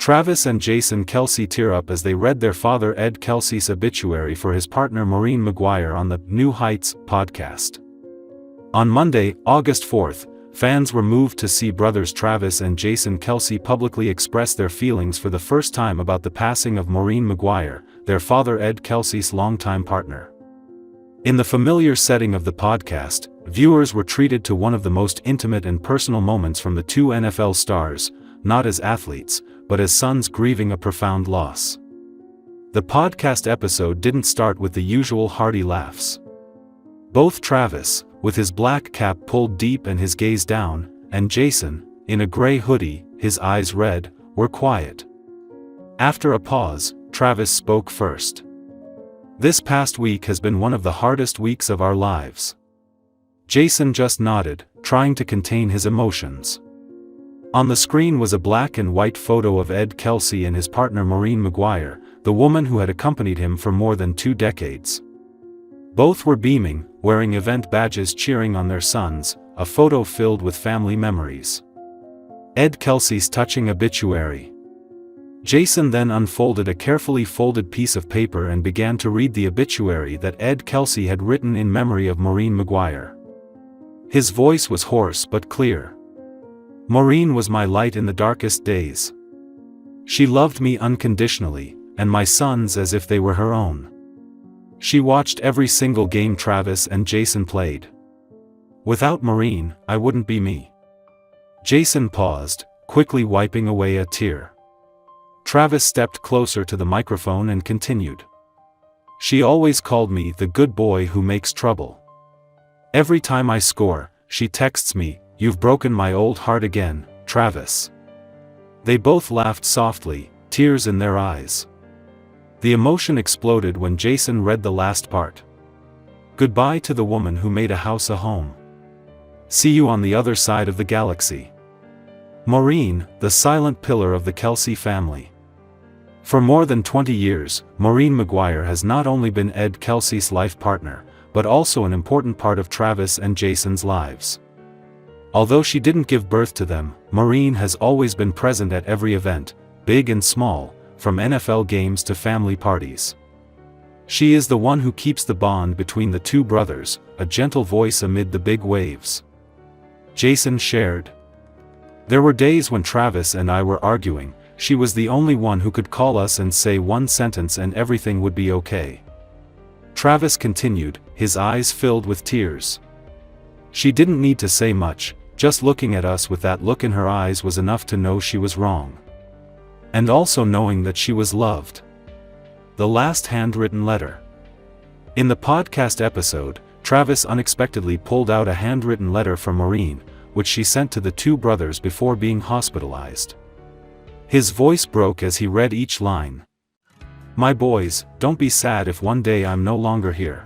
Travis and Jason Kelce tear up as they read their father Ed Kelce's obituary for his partner Maureen Maguire on the New Heights podcast. On Monday, August 4th, fans were moved to see brothers Travis and Jason Kelce publicly express their feelings for the first time about the passing of Maureen Maguire, their father Ed Kelce's longtime partner. In the familiar setting of the podcast, viewers were treated to one of the most intimate and personal moments from the two NFL stars, not as athletes, but as sons grieving a profound loss. The podcast episode didn't start with the usual hearty laughs. Both Travis, with his black cap pulled deep and his gaze down, and Jason, in a gray hoodie, his eyes red, were quiet. After a pause, Travis spoke first. "This past week has been one of the hardest weeks of our lives." Jason just nodded, trying to contain his emotions. On the screen was a black and white photo of Ed Kelce and his partner Maureen Maguire, the woman who had accompanied him for more than 2 decades. Both were beaming, wearing event badges cheering on their sons, a photo filled with family memories. Ed Kelce's touching obituary. Jason then unfolded a carefully folded piece of paper and began to read the obituary that Ed Kelce had written in memory of Maureen Maguire. His voice was hoarse but clear. "Maureen was my light in the darkest days. She loved me unconditionally, and my sons as if they were her own. She watched every single game Travis and Jason played. Without Maureen, I wouldn't be me." Jason paused, quickly wiping away a tear. Travis stepped closer to the microphone and continued. "She always called me the good boy who makes trouble. Every time I score, she texts me, 'You've broken my old heart again, Travis.'" They both laughed softly, tears in their eyes. The emotion exploded when Jason read the last part. "Goodbye to the woman who made a house a home. See you on the other side of the galaxy. Maureen, the silent pillar of the Kelce family." For more than 20 years, Maureen Maguire has not only been Ed Kelce's life partner, but also an important part of Travis and Jason's lives. Although she didn't give birth to them, Maureen has always been present at every event, big and small, from NFL games to family parties. She is the one who keeps the bond between the two brothers, a gentle voice amid the big waves. Jason shared. "There were days when Travis and I were arguing. She was the only one who could call us and say one sentence and everything would be okay." Travis continued, his eyes filled with tears. "She didn't need to say much, just looking at us with that look in her eyes was enough to know she was wrong. And also knowing that she was loved." The last handwritten letter. In the podcast episode, Travis unexpectedly pulled out a handwritten letter from Maureen, which she sent to the two brothers before being hospitalized. His voice broke as he read each line. "My boys, don't be sad if one day I'm no longer here.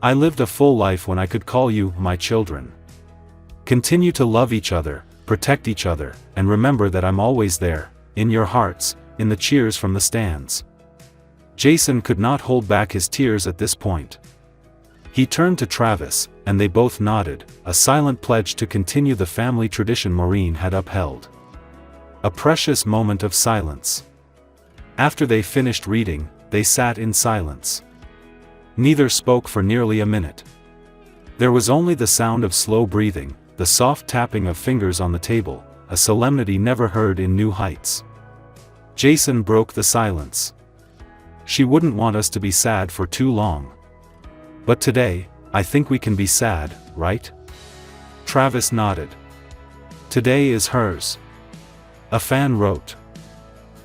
I lived a full life when I could call you my children. Continue to love each other, protect each other, and remember that I'm always there, in your hearts, in the cheers from the stands." Jason could not hold back his tears at this point. He turned to Travis, and they both nodded, a silent pledge to continue the family tradition Maureen had upheld. A precious moment of silence. After they finished reading, they sat in silence. Neither spoke for nearly a minute. There was only the sound of slow breathing, the soft tapping of fingers on the table, a solemnity never heard in New Heights. Jason broke the silence. "She wouldn't want us to be sad for too long. But today, I think we can be sad, right?" Travis nodded. "Today is hers." A fan wrote.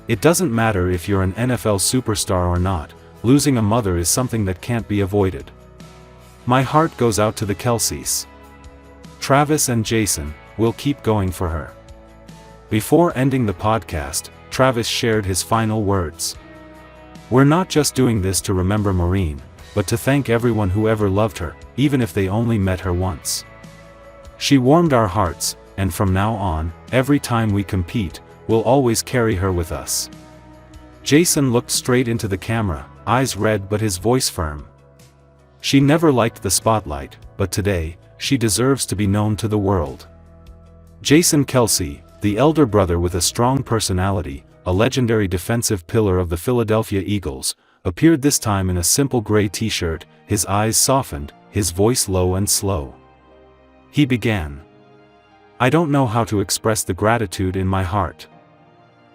"It doesn't matter if you're an NFL superstar or not, losing a mother is something that can't be avoided. My heart goes out to the Kelces. Travis and Jason, we'll keep going for her." Before ending the podcast, Travis shared his final words. "We're not just doing this to remember Maureen, but to thank everyone who ever loved her, even if they only met her once. She warmed our hearts, and from now on, every time we compete, we'll always carry her with us." Jason looked straight into the camera, eyes red but his voice firm. "She never liked the spotlight, but today, she deserves to be known to the world." Jason Kelce, the elder brother with a strong personality, a legendary defensive pillar of the Philadelphia Eagles, appeared this time in a simple gray t-shirt, his eyes softened, his voice low and slow. He began. "I don't know how to express the gratitude in my heart.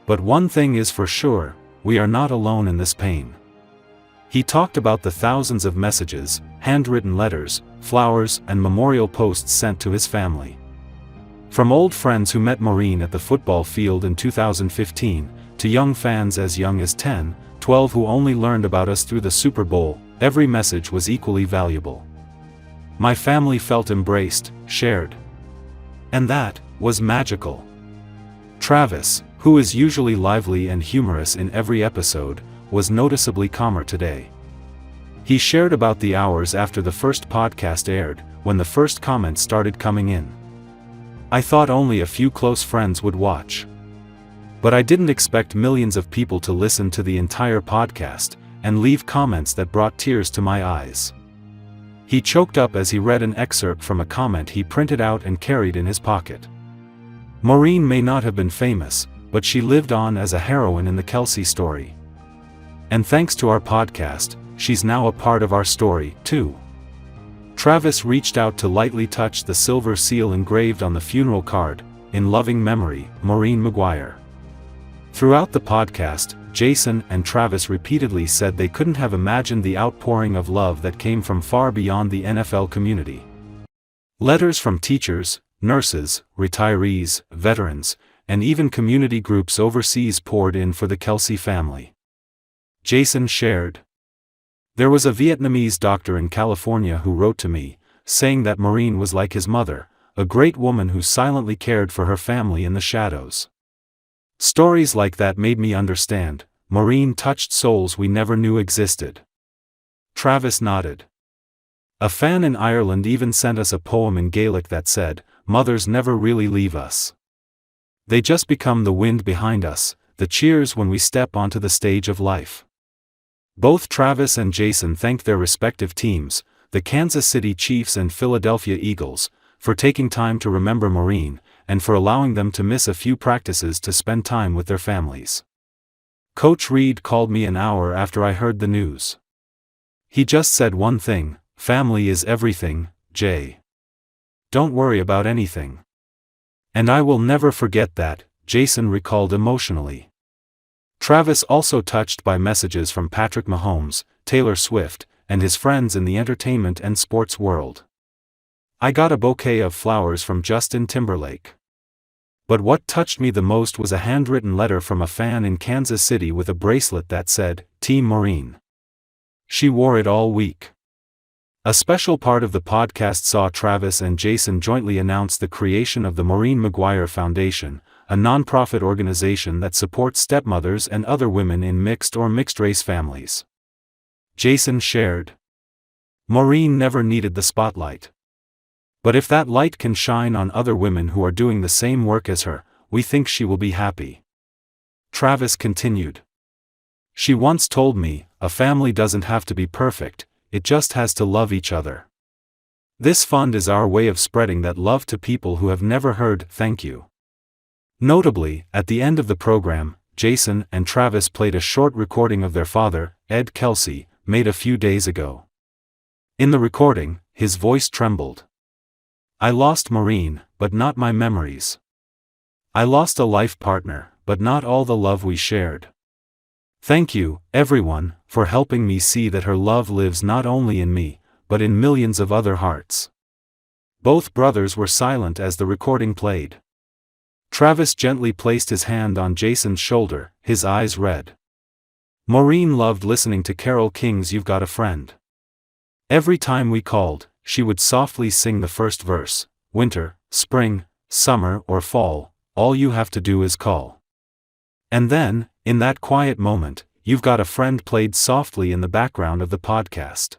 But one thing is for sure, we are not alone in this pain." He talked about the thousands of messages, handwritten letters, flowers, and memorial posts sent to his family. From old friends who met Maureen at the football field in 2015, to young fans as young as 10, 12 who only learned about us through the Super Bowl, every message was equally valuable. My family felt embraced, shared. And that was magical. Travis, who is usually lively and humorous in every episode, was noticeably calmer today. He shared about the hours after the first podcast aired, when the first comments started coming in. "I thought only a few close friends would watch. But I didn't expect millions of people to listen to the entire podcast, and leave comments that brought tears to my eyes." He choked up as he read an excerpt from a comment he printed out and carried in his pocket. Maureen may not have been famous, but she lived on as a heroine in the Kelce story. And thanks to our podcast, she's now a part of our story, too. Travis reached out to lightly touch the silver seal engraved on the funeral card, "In loving memory, Maureen Maguire." Throughout the podcast, Jason and Travis repeatedly said they couldn't have imagined the outpouring of love that came from far beyond the NFL community. Letters from teachers, nurses, retirees, veterans, and even community groups overseas poured in for the Kelce family. Jason shared. "There was a Vietnamese doctor in California who wrote to me, saying that Maureen was like his mother, a great woman who silently cared for her family in the shadows. Stories like that made me understand, Maureen touched souls we never knew existed." Travis nodded. "A fan in Ireland even sent us a poem in Gaelic that said, 'Mothers never really leave us. They just become the wind behind us, the cheers when we step onto the stage of life.'" Both Travis and Jason thanked their respective teams, the Kansas City Chiefs and Philadelphia Eagles, for taking time to remember Maureen, and for allowing them to miss a few practices to spend time with their families. "Coach Reed called me an hour after I heard the news. He just said one thing, 'Family is everything, Jay. Don't worry about anything.' And I will never forget that," Jason recalled emotionally. Travis also touched by messages from Patrick Mahomes, Taylor Swift, and his friends in the entertainment and sports world. "I got a bouquet of flowers from Justin Timberlake. But what touched me the most was a handwritten letter from a fan in Kansas City with a bracelet that said, 'Team Maureen.' She wore it all week." A special part of the podcast saw Travis and Jason jointly announce the creation of the Maureen Maguire Foundation, a non-profit organization that supports stepmothers and other women in mixed or mixed-race families. Jason shared. "Maureen never needed the spotlight. But if that light can shine on other women who are doing the same work as her, we think she will be happy." Travis continued. "She once told me, a family doesn't have to be perfect, it just has to love each other. This fund is our way of spreading that love to people who have never heard thank you." Notably, at the end of the program, Jason and Travis played a short recording of their father, Ed Kelce, made a few days ago. In the recording, his voice trembled. "I lost Maureen, but not my memories. I lost a life partner, but not all the love we shared. Thank you, everyone, for helping me see that her love lives not only in me, but in millions of other hearts." Both brothers were silent as the recording played. Travis gently placed his hand on Jason's shoulder, his eyes red. "Maureen loved listening to Carole King's You've Got a Friend. Every time we called, she would softly sing the first verse, 'Winter, spring, summer or fall, all you have to do is call.' And then, in that quiet moment, You've Got a Friend played softly in the background of the podcast.